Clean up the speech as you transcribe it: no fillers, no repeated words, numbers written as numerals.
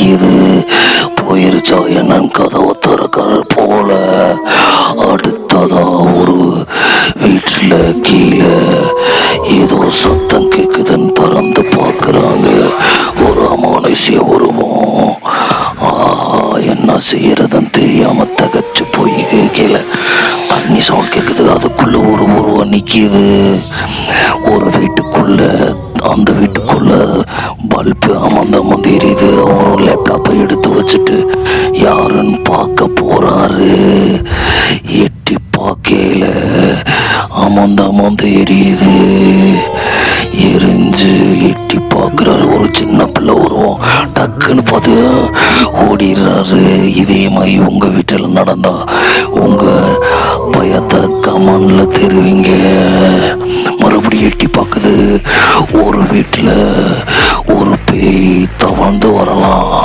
நிக்கிது. போயிருச்சா என்னன்னு கதவை திறக்கிற போல. அடுத்ததா ஒரு வீட்டுல கீழே ஏதோ சத்தம் கேக்குதுன்னு திறந்து பார்க்கறாங்க. ஒரு அமானுஷ்ய உருவம். என்ன செய்யறதுன்னு தெரியாம தகச்சு போய் கீழே தண்ணி சவுண்ட் கேக்குது. அதுக்குள்ள ஒரு உருவம் நிக்கிது ஒரு வீட்டுக்குள்ள. அந்த வீட்டுக்குள்ள பல்பு அமர்ந்து எரியுது. அவரும் லேப்டாப்பை எடுத்து வச்சுட்டு யாருன்னு பார்க்க போறாரு. எட்டி பார்க்கையில அமர்ந்து எரியுது. எரிஞ்சு எட்டி பார்க்குறாரு. ஒரு சின்ன பிள்ளை வருவோம். டக்குன்னு பார்த்து ஓடிடுறாரு. இதே மாதிரி உங்க வீட்டில் நடந்தா உங்க பயத்தை கமெண்ட்ல தெரிவிங்க. மறுபடியும் எட்டி பார்க்குது. ஒரு வீட்டில் ஒரு பேய் தவழ்ந்து வரலாம்.